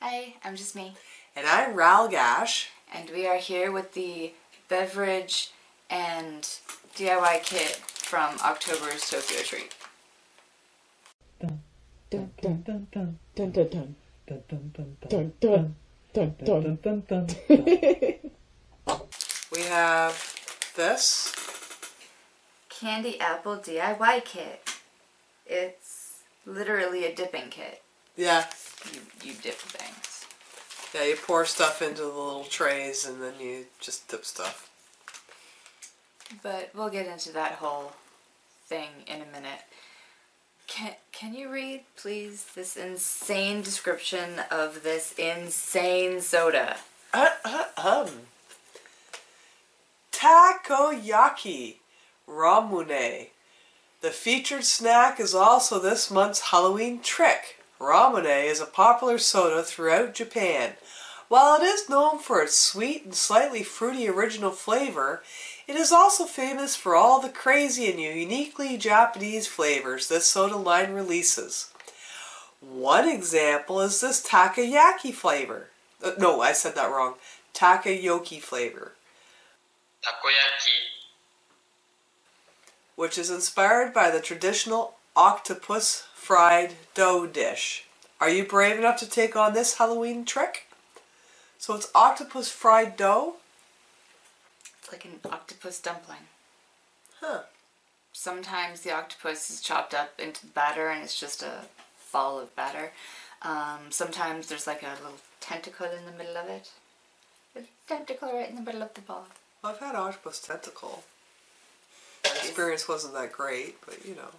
Hi, I'm just me. And I'm Ralgash. And we are here with the beverage and DIY kit from October's Tokyo Treat. Dun dun dun dun dun dun dun dun dun dun dun dun dun dun dun dun. We have this. Candy Apple DIY kit. It's literally a dipping kit. Yeah. You dip things. Yeah, you pour stuff into the little trays and then you just dip stuff. But we'll get into that whole thing in a minute. Can you read, please, this insane description of this insane soda? Takoyaki Ramune. The featured snack is also this month's Halloween trick. Ramune is a popular soda throughout Japan. While it is known for its sweet and slightly fruity original flavor, it is also famous for all the crazy and uniquely Japanese flavors this soda line releases. One example is this takoyaki flavor. No, I said that wrong. Takoyaki flavor. Takoyaki. Which is inspired by the traditional octopus fried dough dish. Are you brave enough to take on this Halloween trick? So it's octopus fried dough? It's like an octopus dumpling. Huh. Sometimes the octopus is chopped up into the batter and it's just a ball of batter. Sometimes there's like a little tentacle in the middle of it. A tentacle right in the middle of the ball. Well, I've had octopus tentacle. My experience wasn't that great, but you know.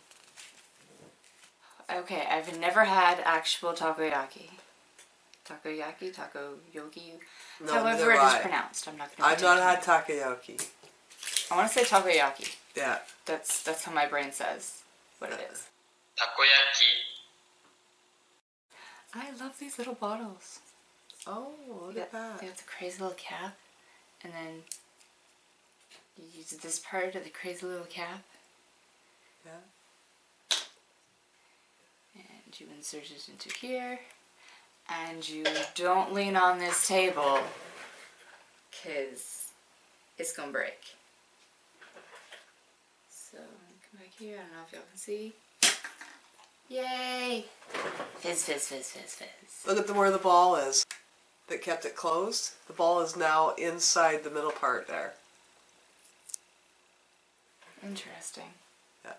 Okay, I've never had actual takoyaki. Takoyaki? No, However it is pronounced. I'm not going to I've not had takoyaki. I want to say takoyaki. Yeah. That's how my brain says what it is. Takoyaki. I love these little bottles. Oh, look at that. They have the crazy little cap, and then you use this part of the crazy little cap. Yeah. And you insert it into here. And you don't lean on this table, because it's going to break. So, come back here. I don't know if y'all can see. Yay! Fizz, fizz, fizz, fizz, fizz. Look at where the ball is that kept it closed. The ball is now inside the middle part there. Interesting. Yeah.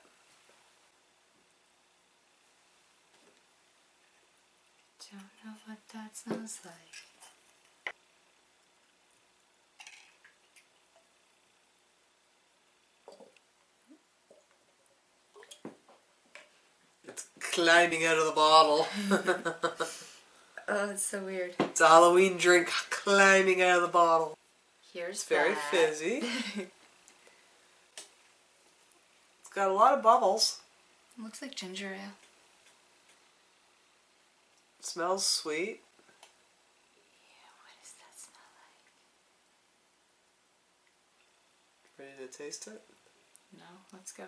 Don't know what that smells like. It's climbing out of the bottle. Oh, it's so weird. It's a Halloween drink climbing out of the bottle. Here's It's very that. fizzy. It's got a lot of bubbles. It looks like ginger ale. It smells sweet. Yeah, what does that smell like? Ready to taste it? No, let's go.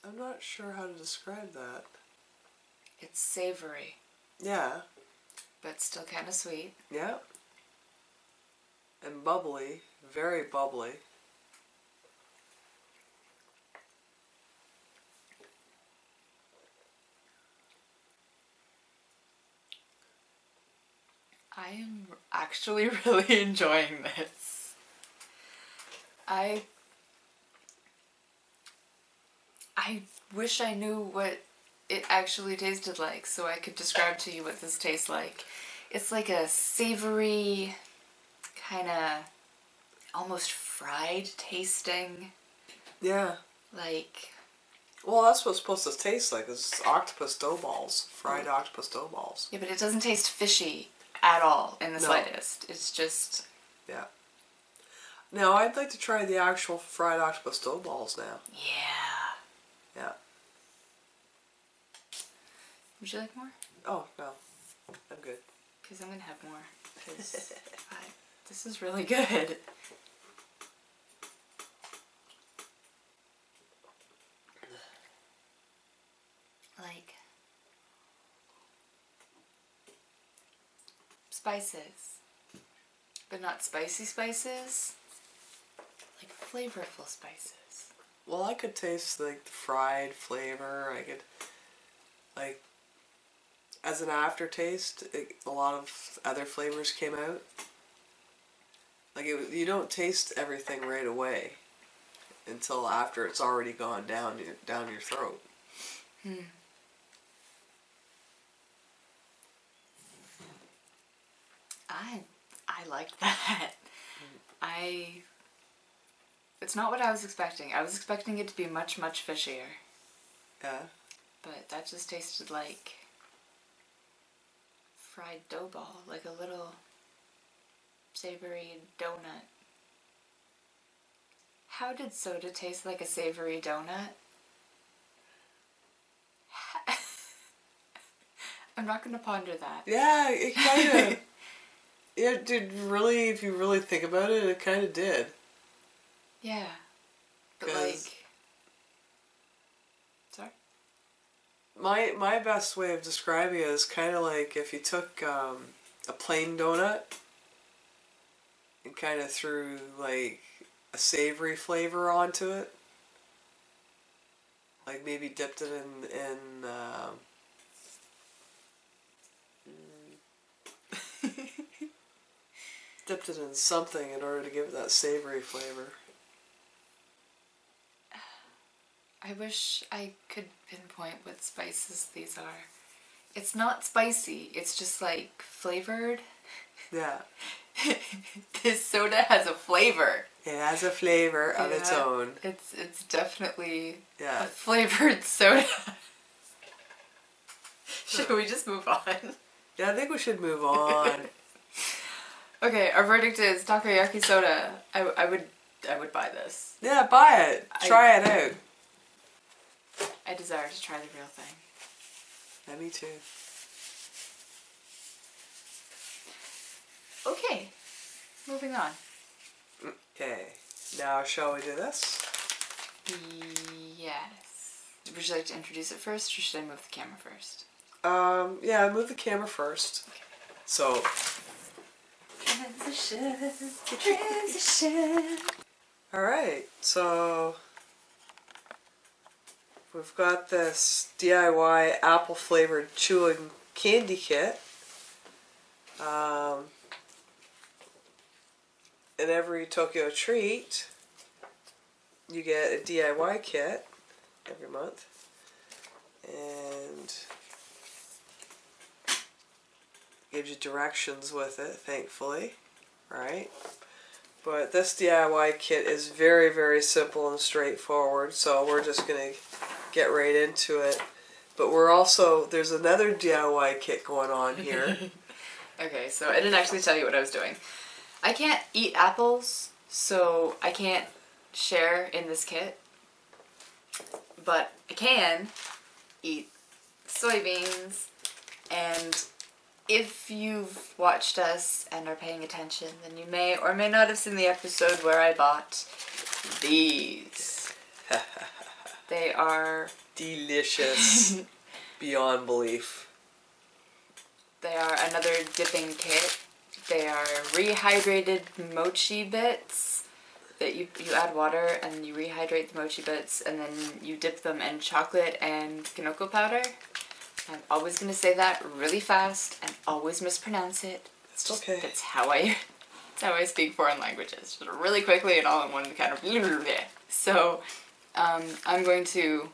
I'm not sure how to describe that. It's savory, Yeah. but still kind of sweet. Yeah. And bubbly. Very bubbly. I am actually really enjoying this. I wish I knew what it actually tasted like so I could describe to you what this tastes like. It's like a savory, kind of almost fried tasting. Yeah. Like, Well, that's what it's supposed to taste like. It's octopus dough balls. Fried octopus dough balls. yeah, but it doesn't taste fishy at all in the No. slightest. It's just... Yeah. Now, I'd like to try the actual fried octopus dough balls now. yeah. Yeah. Would you like more? Oh, no. I'm good. Because I'm going to have more. Because this This is really good. Like spices, but not spicy spices, like flavorful spices. Well, I could taste like the fried flavor. I could, like, as an aftertaste, a lot of other flavors came out. Like, you don't taste everything right away until after it's already gone down your throat. I liked that. It's not what I was expecting. I was expecting it to be much, much fishier. Yeah. But that just tasted like fried dough ball, like a little savory donut. How did soda taste like a savory donut? I'm not gonna ponder that. Yeah, it kind of. It did really, if you really think about it, it kind of did. Yeah. But 'Cause like... Sorry? My best way of describing it is kind of like if you took a plain donut and kind of threw like a savory flavor onto it. Like maybe dipped it in dipped it in something in order to give it that savory flavor. I wish I could pinpoint what spices these are. It's not spicy, it's just like flavored. Yeah. This soda has a flavor. It has a flavor of its own. It's definitely Yeah. a flavored soda. Should we just move on? Yeah, I think we should move on. Okay, our verdict is takoyaki soda. I would buy this. Yeah, buy it. Try it out. I desire to try the real thing. Yeah, me too. Okay, moving on. Okay, now shall we do this? Yes. Would you like to introduce it first, or should I move the camera first? Yeah, move the camera first. Okay. So, Transition. alright, so we've got this DIY apple flavored chewing candy kit. In every Tokyo treat, you get a DIY kit every month. And gives you directions with it, thankfully, right? But this DIY kit is very, very simple and straightforward, so we're just going to get right into it. But we're also, there's another DIY kit going on here. Okay, so I didn't actually tell you what I was doing. I can't eat apples, so I can't share in this kit. But I can eat soybeans, and if you've watched us and are paying attention, then you may or may not have seen the episode where I bought these. They are delicious beyond belief. They are another dipping kit. They are rehydrated mochi bits that you add water and you rehydrate the mochi bits and then you dip them in chocolate and kinoko powder. I'm always going to say that really fast and always mispronounce it. It's okay. That's how I speak foreign languages. Just really quickly and all in one kind of... So, I'm going to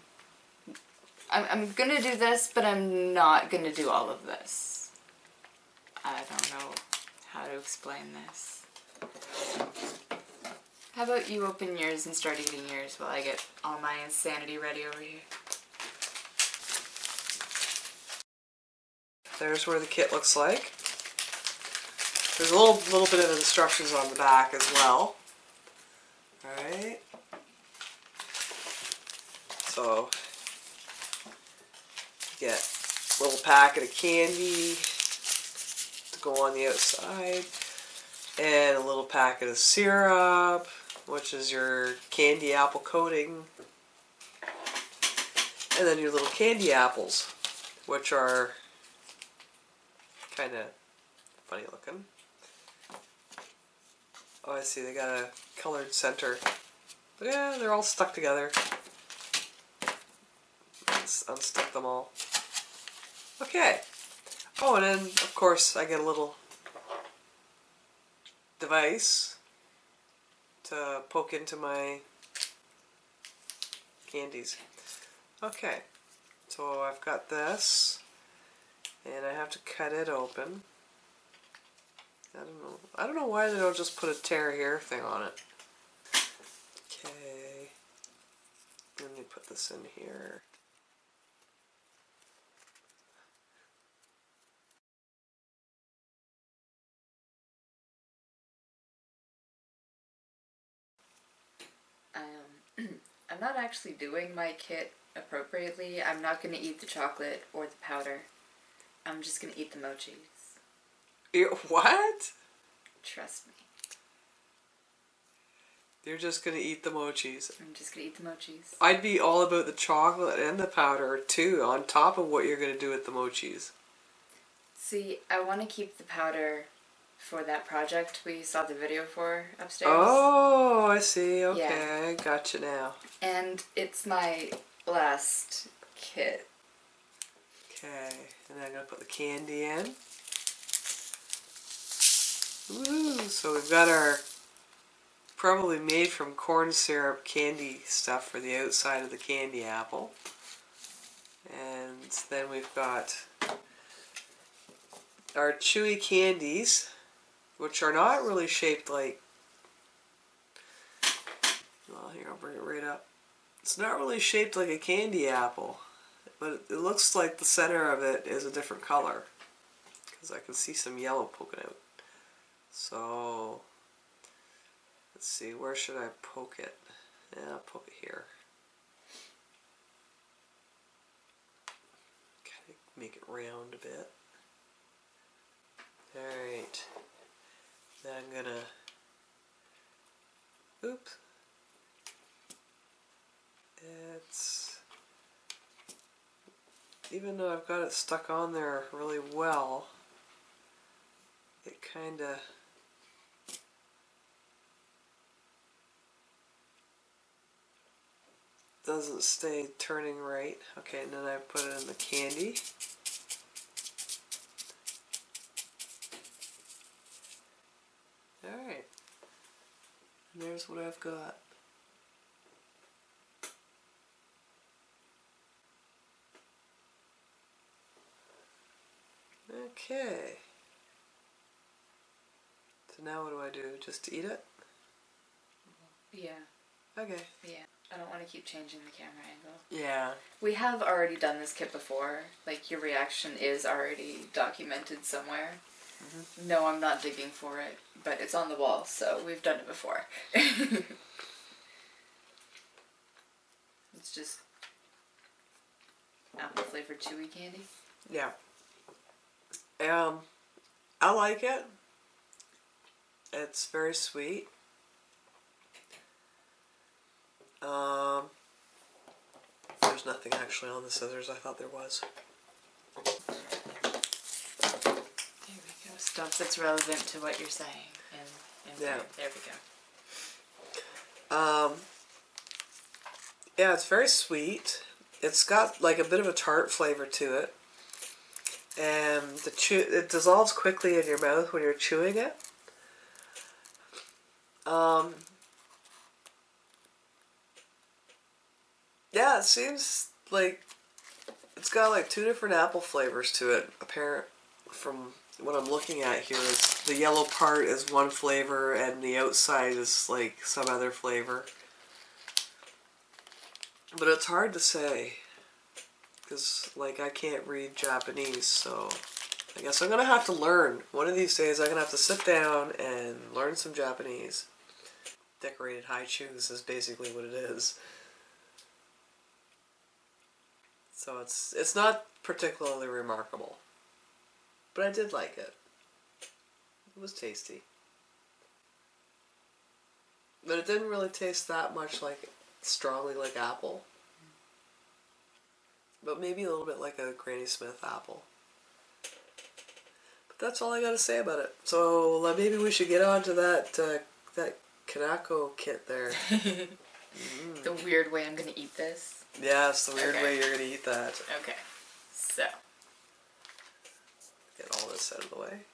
do this, but I'm not going to do all of this. I don't know how to explain this. How about you open yours and start eating yours while I get all my insanity ready over here? There's where the kit looks like. There's a little bit of instructions on the back as well. Alright. So, you get a little packet of candy to go on the outside. And a little packet of syrup, which is your candy apple coating. And then your little candy apples, which are kind of funny looking. Oh, I see, they got a colored center. But yeah, they're all stuck together. Let's unstick them all. Okay. Oh, and then, of course, I get a little device to poke into my candies. Okay, so I've got this, and I have to cut it open. I don't know why they don't just put a tear here thing on it. Okay, let me put this in here. I'm not actually doing my kit appropriately. I'm not going to eat the chocolate or the powder. I'm just going to eat the mochis. What? Trust me. You're just gonna eat the mochis. I'm just going to eat the mochis. I'd be all about the chocolate and the powder too, on top of what you're gonna do with the mochis. See, I want to keep the powder for that project we saw the video for upstairs. Oh, I see. Okay, Yeah. I gotcha now. And it's my last kit. Okay, and then I'm gonna put the candy in. Woo! So we've got our probably made from corn syrup candy stuff for the outside of the candy apple. And then we've got our chewy candies, which are not really shaped like, well, here, I'll bring it right up. It's not really shaped like a candy apple, but it looks like the center of it is a different color, because I can see some yellow poking out. So, let's see, where should I poke it? Yeah, I'll poke it here. Kind of make it round a bit. Alright. Then I'm gonna, oops. It's, even though I've got it stuck on there really well, it kind of doesn't stay turning right. Okay, and then I put it in the candy. Alright. And there's what I've got. Okay. So now what do I do? Just eat it? Yeah. Okay. Yeah. I don't want to keep changing the camera angle. Yeah. We have already done this kit before. Like, your reaction is already documented somewhere. Mm-hmm. No, I'm not digging for it, but it's on the wall, so we've done it before. It's just apple flavored chewy candy. Yeah. I like it. It's very sweet. There's nothing actually on the scissors. I thought there was. There we go. Stuff that's relevant to what you're saying. And yeah. There we go. Yeah, it's very sweet. It's got like a bit of a tart flavor to it. And it dissolves quickly in your mouth when you're chewing it. Yeah, it seems like it's got like 2 different apple flavors to it. Apparent from what I'm looking at here is the yellow part is one flavor and the outside is like some other flavor. But it's hard to say because like I can't read Japanese, so I guess I'm gonna have to learn. One of these days I'm gonna have to sit down and learn some Japanese. Decorated high chews is basically what it is. So it's not particularly remarkable. But I did like it. It was tasty. But it didn't really taste that much like strongly like apple. But maybe a little bit like a Granny Smith apple. But that's all I gotta say about it. So maybe we should get on to that Kanako kit there. The weird way I'm gonna eat this. Yes, the weird way you're gonna eat that. Okay. So. Get all this out of the way.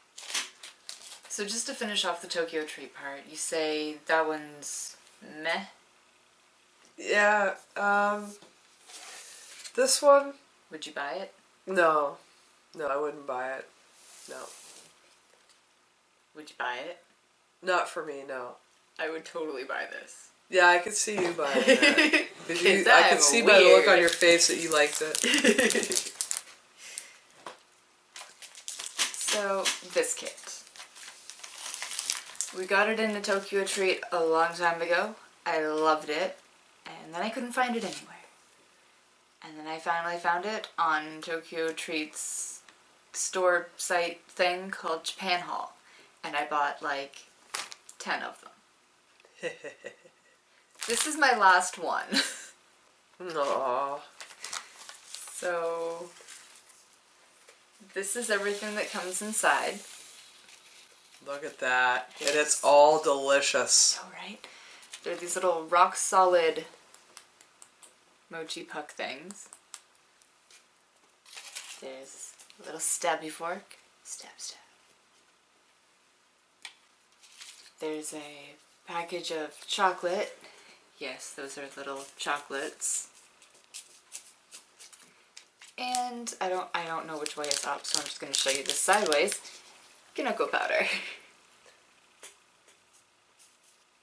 So just to finish off the Tokyo treat part, you say that one's meh? Yeah, this one... Would you buy it? No. No, I wouldn't buy it. No. Would you buy it? Not for me, no. I would totally buy this. Yeah, I could see you buying that. I could see by the weird. look on your face that you liked it. So, this kit. We got it in the Tokyo treat a long time ago. I loved it. And then I couldn't find it anywhere. And then I finally found it on Tokyo Treat's store site thing called Japan Hall. And I bought like 10 of them. This is my last one. Aww. So, this is everything that comes inside. Look at that. And it's all delicious. Alright. They're these little rock solid mochi puck things. There's a little stabby fork. Stab, stab. There's a package of chocolate. Yes, those are little chocolates. And I don't know which way is up, so I'm just going to show you this sideways. Kinoko powder.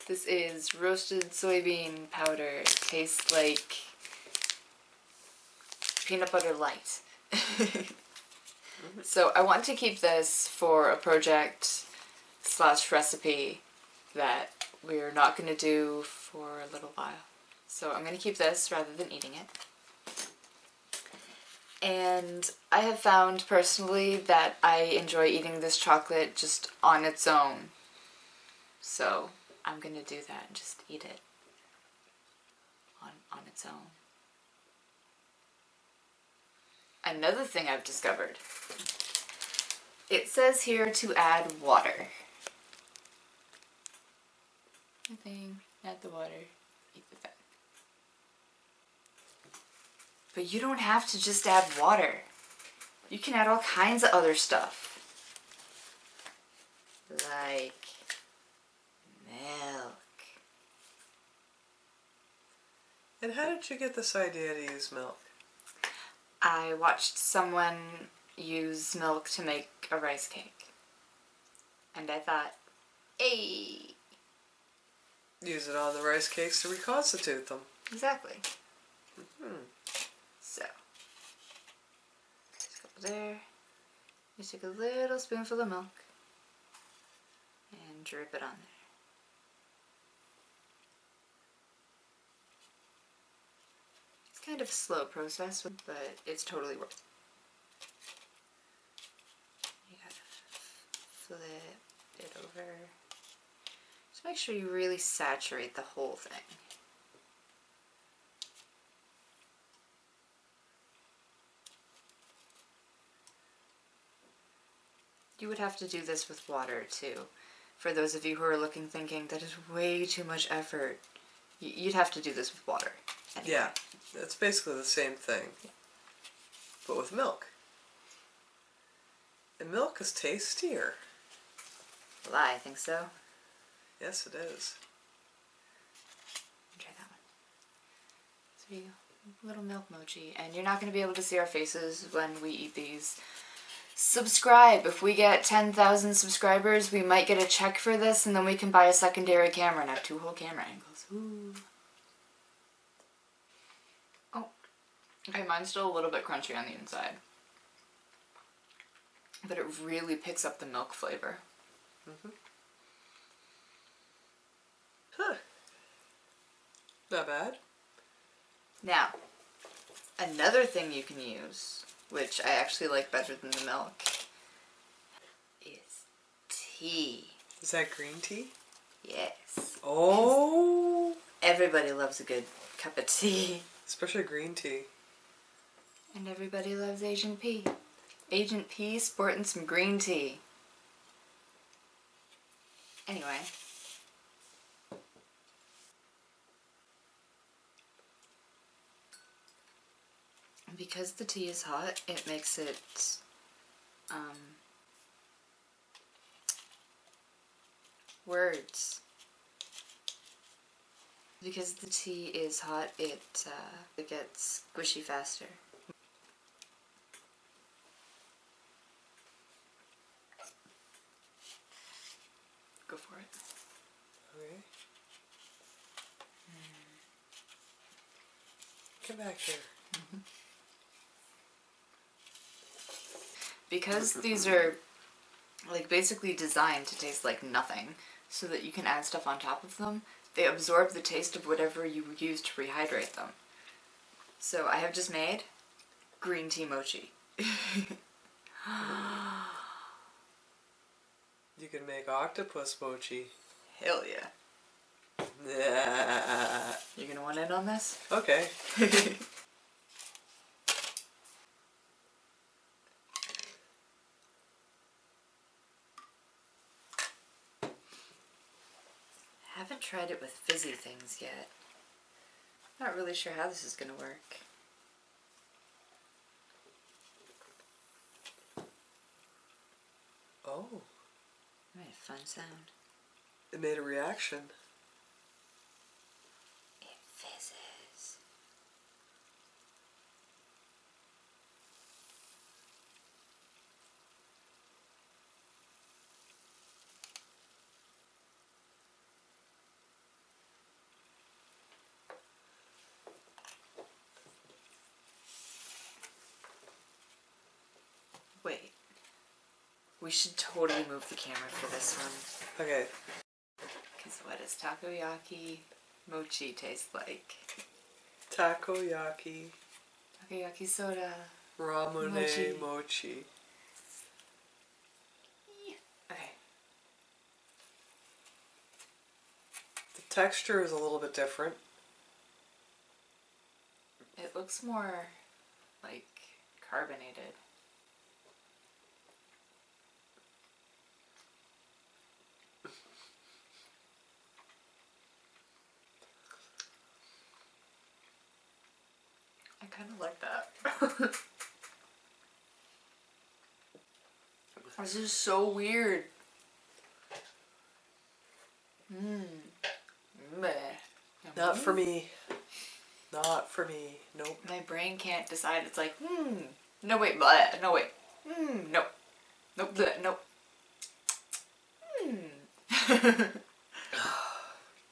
This is roasted soybean powder. It tastes like peanut butter light. So I want to keep this for a project / recipe that we're not going to do for a little while. So I'm going to keep this rather than eating it. And I have found personally that I enjoy eating this chocolate just on its own. So I'm going to do that and just eat it on its own. Another thing I've discovered. It says here to add water. Nothing. Add the water. Eat the thing. But you don't have to just add water. You can add all kinds of other stuff. Like milk. And how did you get this idea to use milk? I watched someone use milk to make a rice cake. And I thought, hey! Use it on the rice cakes to reconstitute them. Exactly. So, there's a couple there. You take a little spoonful of milk and drip it on there. It's kind of a slow process, but it's totally worth it. You gotta flip it over. Just make sure you really saturate the whole thing. You would have to do this with water too. For those of you who are thinking that is way too much effort, you'd have to do this with water. Anyway. Yeah, it's basically the same thing, but with milk. And milk is tastier. Well, I think so. Yes, it is. Try that one. So here you go. Little milk mochi. And you're not going to be able to see our faces when we eat these. Subscribe. If we get 10,000 subscribers, we might get a check for this, and then we can buy a secondary camera and have 2 whole camera angles. Ooh. Oh. Okay, mine's still a little bit crunchy on the inside. But it really picks up the milk flavor. Huh. Not bad. Now, another thing you can use, which I actually like better than the milk, is tea. Is that green tea? Yes. Oh. Everybody loves a good cup of tea. Especially green tea. And everybody loves Agent P. Agent P sporting some green tea. Anyway. Because the tea is hot, it makes it words. Because the tea is hot, it gets squishy faster. Go for it. Okay. Come back here. Because these are like basically designed to taste like nothing, so that you can add stuff on top of them, they absorb the taste of whatever you use to rehydrate them. So I have just made green tea mochi. You can make octopus mochi. Hell yeah. Yeah. You gonna want in on this? Okay. Haven't tried it with fizzy things yet. Not really sure how this is gonna work. Oh. Made a fun sound. It made a reaction. It fizzes. Wait. We should totally move the camera for this one. Okay. Because what does takoyaki mochi taste like? Takoyaki. Takoyaki soda. Ramune mochi. Okay. The texture is a little bit different. It looks more like carbonated. I kind of like that. This is so weird. Meh. Not for me. Not for me. Nope. My brain can't decide. It's like, no wait, bleh. No wait. Nope. Nope, bleh. Nope.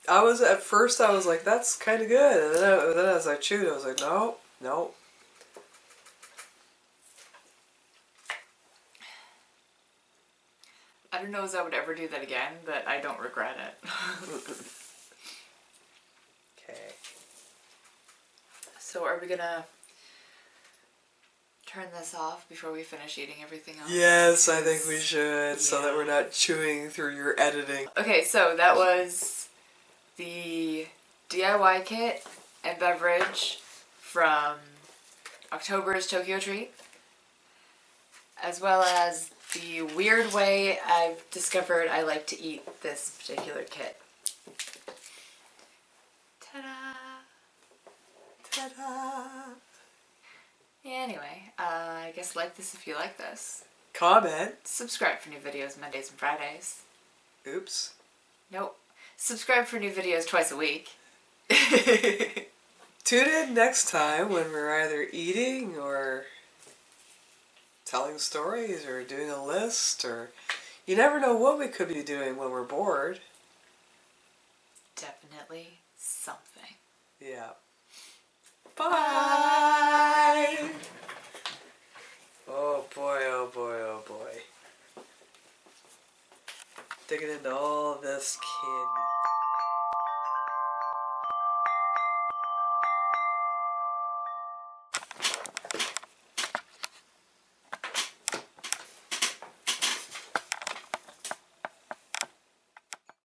At first I was like, that's kind of good. And then as I chewed, I was like, nope, nope. I don't know if I would ever do that again, but I don't regret it. Okay. So are we gonna turn this off before we finish eating everything else? Yes, I think we should, so that we're not chewing through your editing. Okay, so that was the D.I.Y. kit and beverage from October's Tokyo Treat, as well as the weird way I've discovered I like to eat this particular kit. Ta-da! Ta-da! Anyway, I guess like this if you like this. Comment. Subscribe for new videos Mondays and Fridays. Oops. Nope. Subscribe for new videos twice a week. Tune in next time when we're either eating or telling stories or doing a list, or you never know what we could be doing when we're bored. Definitely something. Yeah. Bye! Oh boy, oh boy, oh boy. Digging into all this candy.